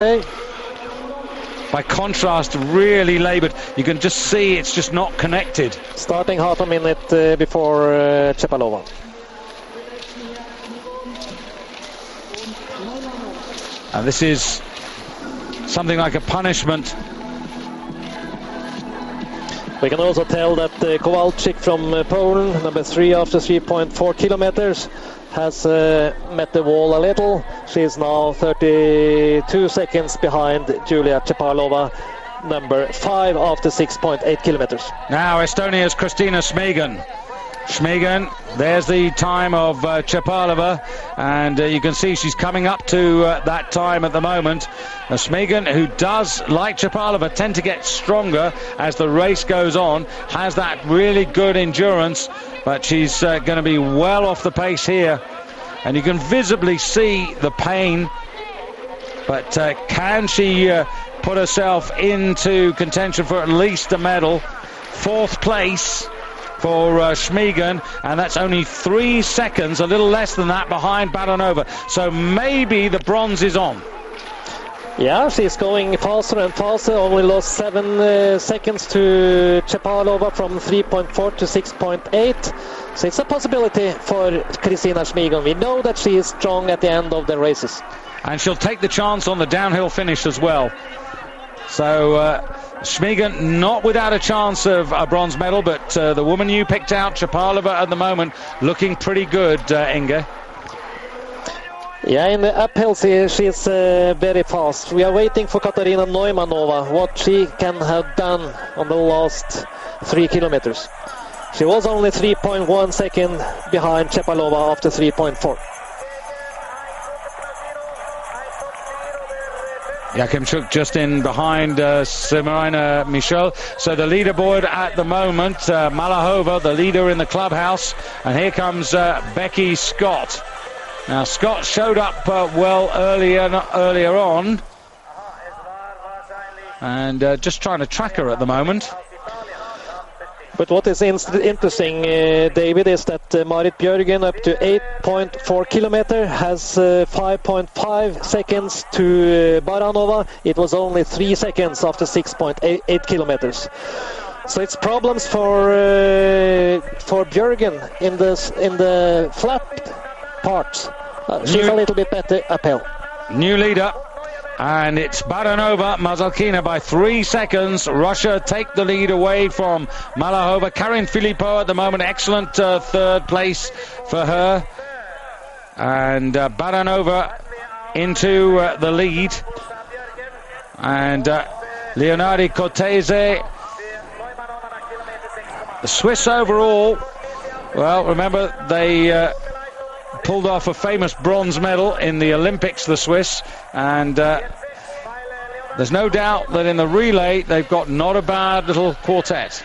By contrast, really laboured. You can just see it's just not connected. Starting half a minute before Chepalova. And this is something like a punishment. We can also tell that Kowalczyk from Poland, number 3 after 3.4 kilometers, has met the wall a little. She is now 32 seconds behind Julia Chepalova, number 5 after 6.8 kilometers. Now Estonia's Kristina Šmigun. Šmigun, there's the time of Chepalova, and you can see she's coming up to that time at the moment. Šmigun, who does, like Chepalova, tend to get stronger as the race goes on, has that really good endurance, but she's going to be well off the pace here, and you can visibly see the pain, but can she put herself into contention for at least a medal? 4th place for Šmigun, and that's only 3 seconds, a little less than that, behind Baranova. So maybe the bronze is on. Yeah, she's going faster and faster. Only lost 7 seconds to Chepalova from 3.4 to 6.8. So it's a possibility for Kristina Šmigun. We know that she is strong at the end of the races. And she'll take the chance on the downhill finish as well. So Šmigun not without a chance of a bronze medal, but the woman you picked out, Chepalova, at the moment looking pretty good, Inge. Yeah, in the uphill she's very fast. We are waiting for Katarina Neumanova, what she can have done on the last 3 kilometers. She was only 3.1 second behind Chepalova after 3.4. Yakimchuk just in behind Simarina Michaud. So the leaderboard at the moment, Malahova, the leader in the clubhouse, and here comes Becky Scott. Now Scott showed up well earlier on, and just trying to track her at the moment. But what is interesting, David, is that Marit Bjørgen up to 8.4 kilometer has 5.5 seconds to Baranova. It was only 3 seconds after 6.8 kilometers. So it's problems for Bjørgen in the flat parts. She's a little bit better uphill. New leader. And it's Baranova Mazalkina by 3 seconds. Russia take the lead away from Malahova. Karin Filippo at the moment, excellent 3rd place for her. And Baranova into the lead. And Leonardi Cortese. The Swiss overall, well, remember they pulled off a famous bronze medal in the Olympics, the Swiss, and there's no doubt that in the relay they've got not a bad little quartet.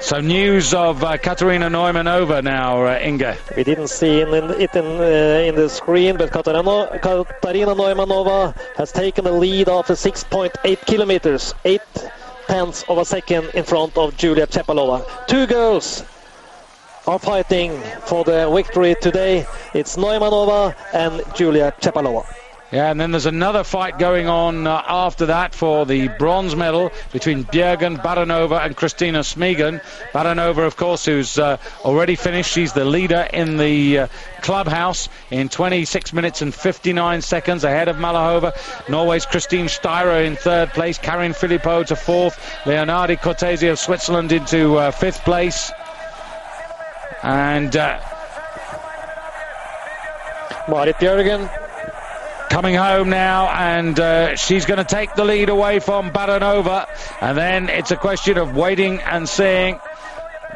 So news of Katarina Neumanova now, Inge. We didn't see it in the screen, but Katarina Neumanova has taken the lead after 6.8 kilometers, 0.8 of a second in front of Julia Chepalova. 2 girls are fighting for the victory today. It's Neumanova and Julia Chepalova. Yeah, and then there's another fight going on after that for the bronze medal between Bjørgen, Baranova and Kristina Šmigun. Baranova, of course, who's already finished. She's the leader in the clubhouse in 26 minutes and 59 seconds ahead of Malahova. Norway's Christine Steyrer in 3rd place. Karin Filippo to 4th. Leonardi Cortese of Switzerland into 5th place. And Marit Bjørgen coming home now, and she's going to take the lead away from Baranova, and then it's a question of waiting and seeing.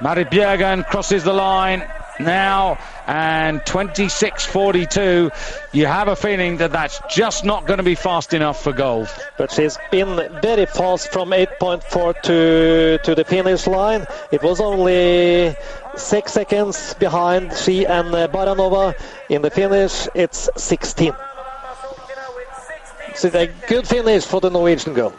Marit Bjørgen crosses the line now, and 26.42. You have a feeling that that's just not going to be fast enough for gold. But she's been very fast from 8.4 to the finish line. It was only 6 seconds behind she and Baranova. In the finish, it's 16. So a good finish for the Norwegian girl.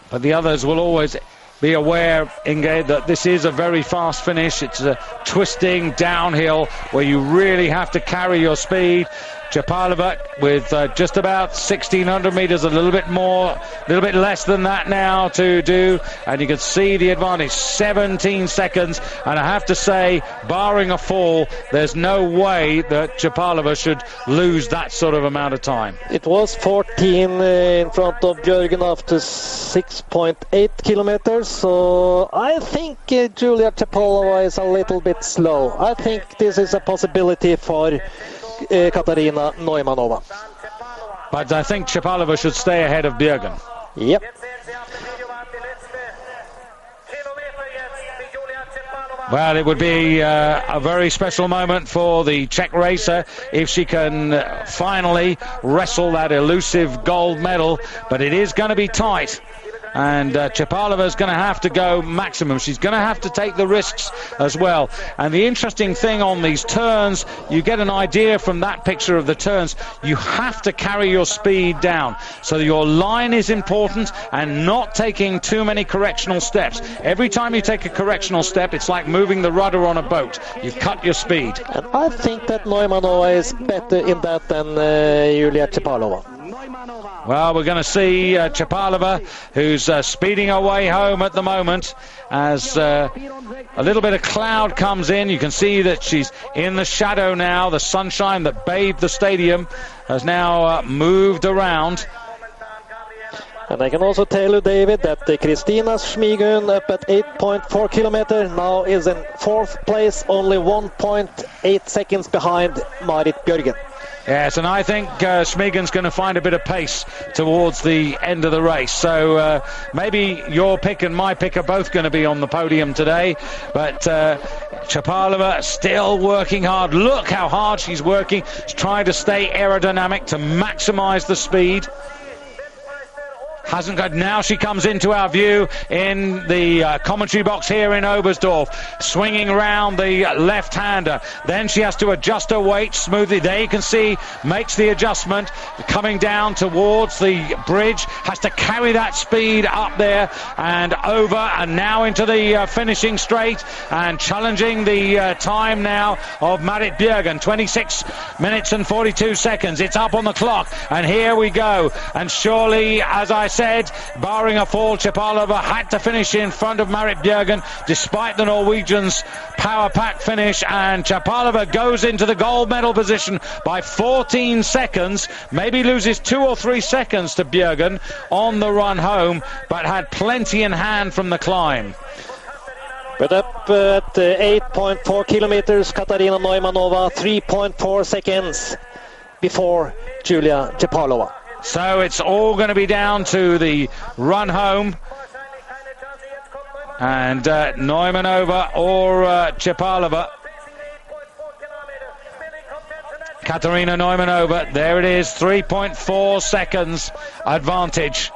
But the others will always... be aware, Inge, that this is a very fast finish. It's a twisting downhill where you really have to carry your speed. Chapalova with just about 1,600 meters, a little bit more, a little bit less than that now to do, and you can see the advantage, 17 seconds, and I have to say, barring a fall, there's no way that Chapalova should lose that sort of amount of time. It was 14 in front of Björgen after 6.8 kilometers, so I think Julia Chapalova is a little bit slow. I think this is a possibility for Katarina Neumanova. But I think Chapalova should stay ahead of Björgen. Yep. Well, it would be a very special moment for the Czech racer if she can finally wrestle that elusive gold medal, but it is going to be tight. And Chapalova is going to have to go maximum. She's going to have to take the risks as well. And the interesting thing on these turns, you get an idea from that picture of the turns, you have to carry your speed down. So your line is important and not taking too many correctional steps. Every time you take a correctional step, it's like moving the rudder on a boat. You cut your speed. And I think that Neumanova is better in that than Julia Chapalova. Well, we're going to see Chapalova, who's speeding her way home at the moment as a little bit of cloud comes in. You can see that she's in the shadow now. The sunshine that bathed the stadium has now moved around. And I can also tell you, David, that Kristina Schmigun up at 8.4 kilometers now is in fourth place, only 1.8 seconds behind Marit Björgen. Yes, and I think Schmigun's going to find a bit of pace towards the end of the race. So maybe your pick and my pick are both going to be on the podium today. But Chapalova still working hard. Look how hard she's working. She's trying to stay aerodynamic to maximize the speed. Hasn't got. Now she comes into our view in the commentary box here in Oberstdorf, swinging around the left-hander. Then she has to adjust her weight smoothly. There you can see, makes the adjustment, coming down towards the bridge, has to carry that speed up there and over, and now into the finishing straight and challenging the time now of Marit Björgen, 26 minutes and 42 seconds. It's up on the clock, and here we go. And surely, as I said, barring a fall, Chapalova had to finish in front of Marit Björgen despite the Norwegians' power pack finish, and Chapalova goes into the gold medal position by 14 seconds, maybe loses 2 or 3 seconds to Björgen on the run home, but had plenty in hand from the climb. But up at 8.4 kilometers, Katarina Neumanova 3.4 seconds before Julia Chapalova. So it's all going to be down to the run home, and Neumanova or Chapalova. Katarina Neumanova, there it is, 3.4 seconds advantage.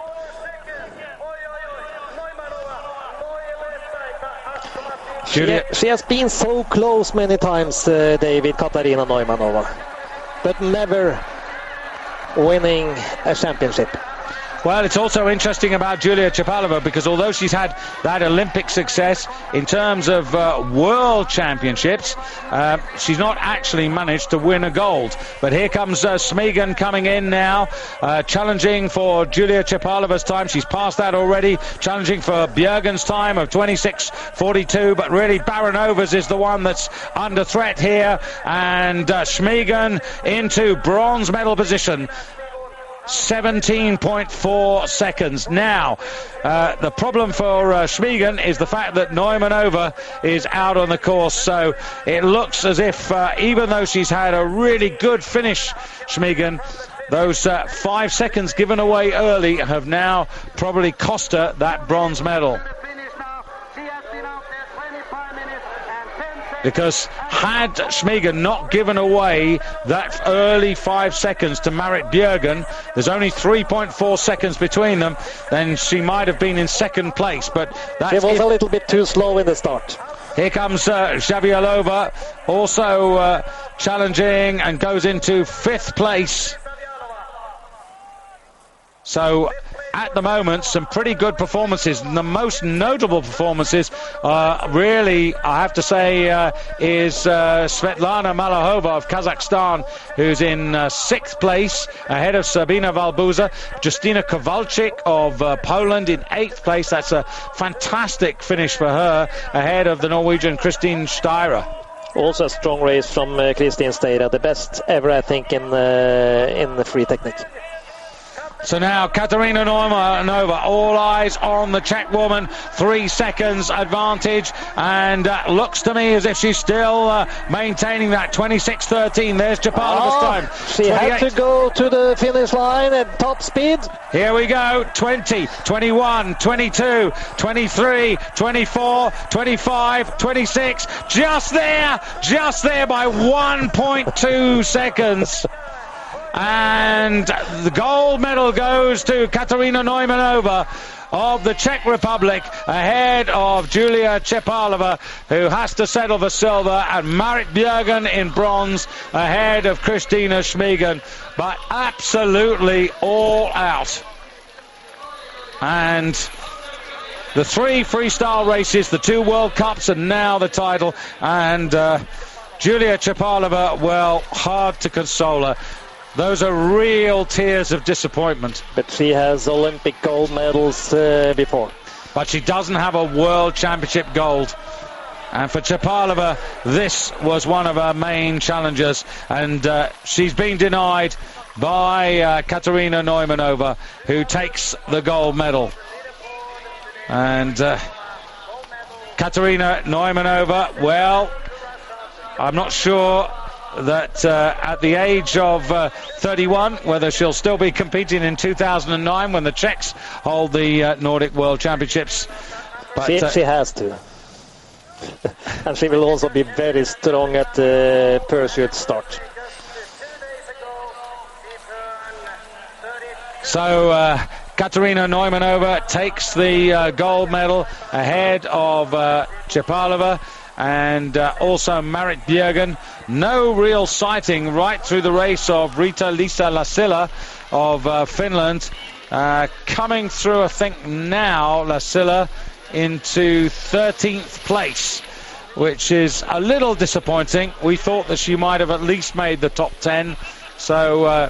She has been so close many times, David, Katarina Neumanova, but never winning a championship. Well, it's also interesting about Julia Chapalova because although she's had that Olympic success in terms of world championships, she's not actually managed to win a gold. But here comes Schmigun coming in now, challenging for Julia Chapalova's time. She's passed that already, challenging for Björgen's time of 26.42, but really Baronova's is the one that's under threat here, and Schmigun into bronze medal position. 17.4 seconds. Now, the problem for Schmigun is the fact that Neumanova is out on the course, so it looks as if even though she's had a really good finish, Schmigun, those 5 seconds given away early have now probably cost her that bronze medal. Because had Schmigun not given away that early 5 seconds to Marit Björgen, there's only 3.4 seconds between them, then she might have been in second place. But it was a little bit too slow in the start. Here comes Javialova, also challenging, and goes into fifth place. So at the moment, some pretty good performances. And the most notable performances, really, I have to say, is Svetlana Malahova of Kazakhstan, who's in 6th place, ahead of Sabina Valbuza. Justina Kowalczyk of Poland in 8th place. That's a fantastic finish for her, ahead of the Norwegian Christine Steyre. Also a strong race from Christine Steyre, the best ever, I think, in the free technique. So now Katarina Neumanova, all eyes on the Czech woman, 3 seconds advantage, and looks to me as if she's still maintaining that 26.13. There's Chapalova's time. She 28. Had to go to the finish line at top speed. Here we go, 20, 21, 22, 23, 24, 25, 26, just there by 1.2 seconds. And the gold medal goes to Katarina Neumanova of the Czech Republic, ahead of Julia Chapalova, who has to settle for silver, and Marit Bjørgen in bronze, ahead of Christina Smegen. But absolutely all out. And the 3 freestyle races, the 2 World Cups, and now the title. And Julia Chapalova, well, hard to console her. Those are real tears of disappointment. But she has Olympic gold medals before. But she doesn't have a World Championship gold. And for Chapalova, this was one of her main challenges. And she's been denied by Katarina Neumanova, who takes the gold medal. And Katarina Neumanova, well, I'm not sure that at the age of 31, whether she'll still be competing in 2009 when the Czechs hold the Nordic World Championships. But she has to. And she will also be very strong at the pursuit start. So Katarina Neumanova takes the gold medal, ahead of Chapalova and also Marit Bjørgen. No real sighting right through the race of Rita-Liisa Lassila of Finland. Coming through, I think now, Lassila into 13th place, which is a little disappointing. We thought that she might have at least made the top 10. So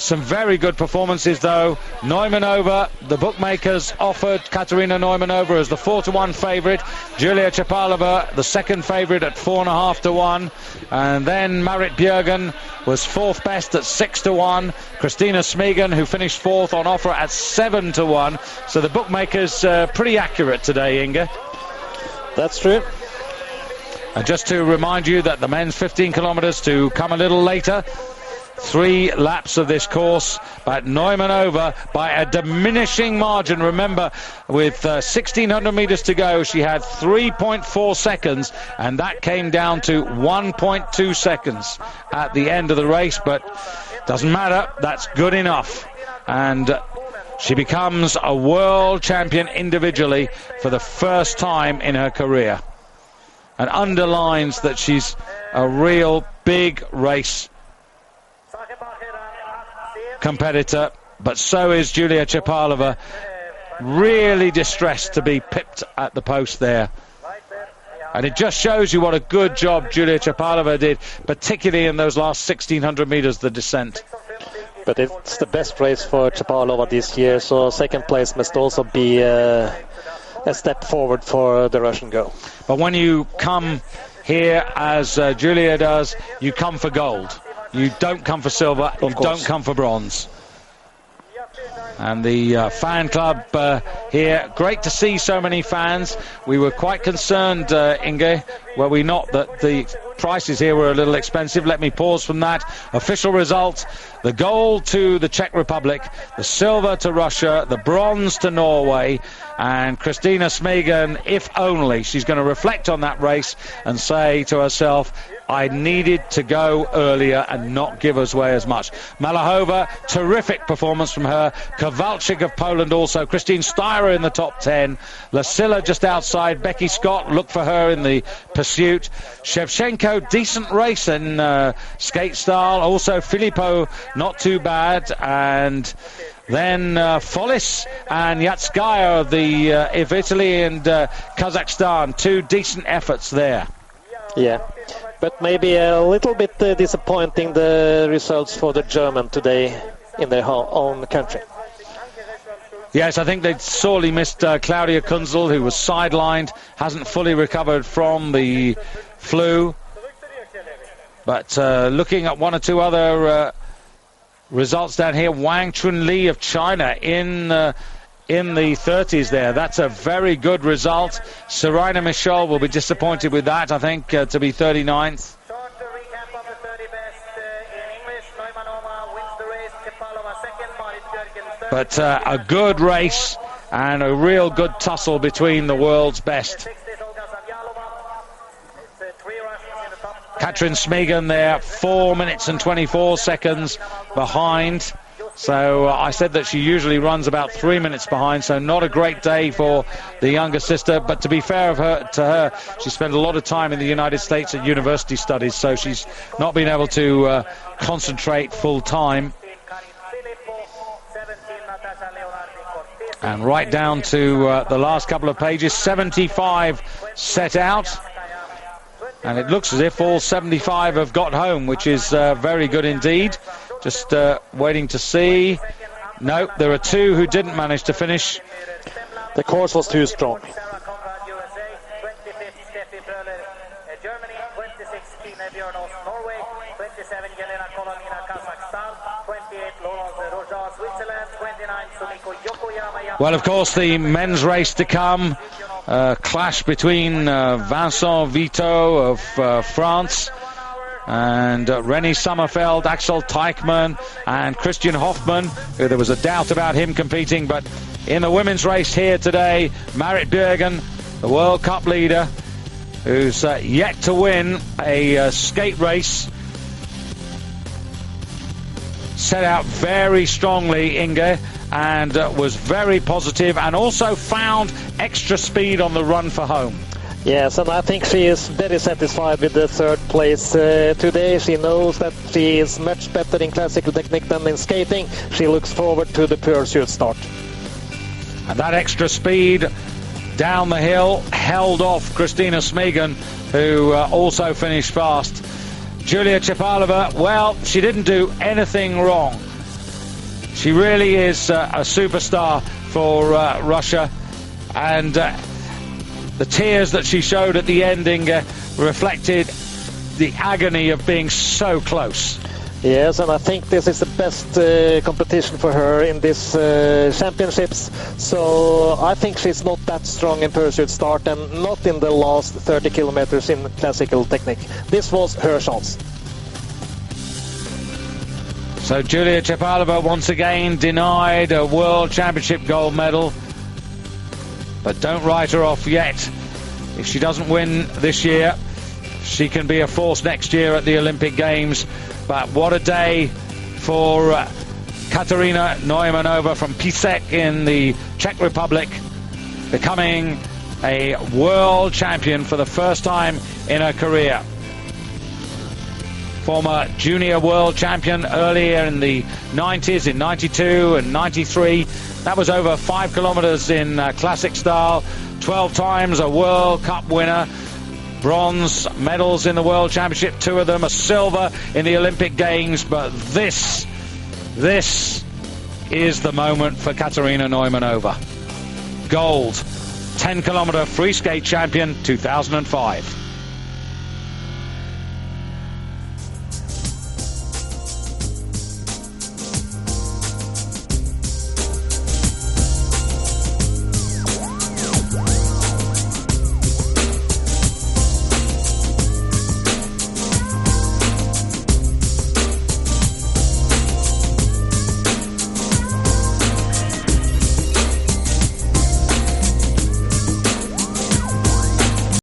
some very good performances, though. Neumanova, the bookmakers offered Katarina Neumanova as the 4-1 favourite. Julia Chapalova, the second favourite at 4.5-1. And then Marit Bjørgen was 4th best at 6-1. Christina Smegen, who finished 4th, on offer at 7-1. So the bookmakers pretty accurate today, Inge. That's true. And just to remind you that the men's 15 kilometres to come a little later. 3 laps of this course, but Neumanova by a diminishing margin. Remember, with 1,600 metres to go, she had 3.4 seconds, and that came down to 1.2 seconds at the end of the race, but doesn't matter, that's good enough. And she becomes a world champion individually for the first time in her career, and underlines that she's a real big race competitor. But so is Julia Chapalova, really distressed to be pipped at the post there. And it just shows you what a good job Julia Chapalova did, particularly in those last 1,600 metres, the descent. But it's the best race for Chapalova this year, so second place must also be a step forward for the Russian girl. But when you come here, as Julia does, you come for gold. You don't come for silver, you don't come for bronze. And the fan club here, great to see so many fans. We were quite concerned, Inge, were we not, that the prices here were a little expensive. Let me pause from that. Official result: the gold to the Czech Republic, the silver to Russia, the bronze to Norway, and Christina Smegen, if only, she's going to reflect on that race and say to herself, I needed to go earlier and not give us away as much. Malachova, terrific performance from her. Kowalczyk of Poland also. Christine Styrer in the top 10. Lasilla just outside. Becky Scott, look for her in the pursuit. Shevchenko, decent race in skate style. Also Filippo, not too bad. And then Follis and Yatskaya of Italy and Kazakhstan. Two decent efforts there. Yeah, but maybe a little bit disappointing the results for the German today in their own country. Yes, I think they sorely missed Claudia Kunzel, who was sidelined, hasn't fully recovered from the flu. But looking at one or two other results down here, Wang Chunli of China in the 30s there. That's a very good result. Serena Michel will be disappointed with that, I think, to be 39th. But a good race and a real good tussle between the world's best. Katrin Smigan there, 4 minutes and 24 seconds behind. So I said that she usually runs about 3 minutes behind, so not a great day for the younger sister. But to be fair to her, she spent a lot of time in the United States at university studies, so she's not been able to concentrate full time. And right down to the last couple of pages, 75 set out. And it looks as if all 75 have got home, which is very good indeed. Just waiting to see. No, there are two who didn't manage to finish. The course was too strong. Well, of course, the men's race to come. Clash between Vincent Vito of France and René Sommerfeld, Axel Teichmann and Christian Hoffmann, who there was a doubt about him competing. But in the women's race here today, Marit Bjørgen, the World Cup leader, who's yet to win a skate race, set out very strongly, Inge, and was very positive and also found extra speed on the run for home. Yes, and I think she is very satisfied with the third place today. She knows that she is much better in classical technique than in skating. She looks forward to the pursuit start. And that extra speed down the hill held off Christina Smigan, who also finished fast. Julia Chapalova, well, she didn't do anything wrong. She really is a superstar for Russia, and the tears that she showed at the ending reflected the agony of being so close. Yes, and I think this is the best competition for her in this championships. So I think she's not that strong in pursuit start and not in the last 30 kilometers in classical technique. This was her chance. So Julia Chapalova once again denied a World Championship gold medal. But don't write her off yet. If she doesn't win this year, she can be a force next year at the Olympic Games. But what a day for Katarina Neumanova from Písek in the Czech Republic, becoming a world champion for the first time in her career. Former junior world champion earlier in the 90s, in 92 and 93. That was over 5 kilometers in classic style. 12 times a World Cup winner. Bronze medals in the World Championship, 2 of them, a silver in the Olympic Games. But this is the moment for Katarina Neumanova. Gold, 10-kilometer free skate champion 2005.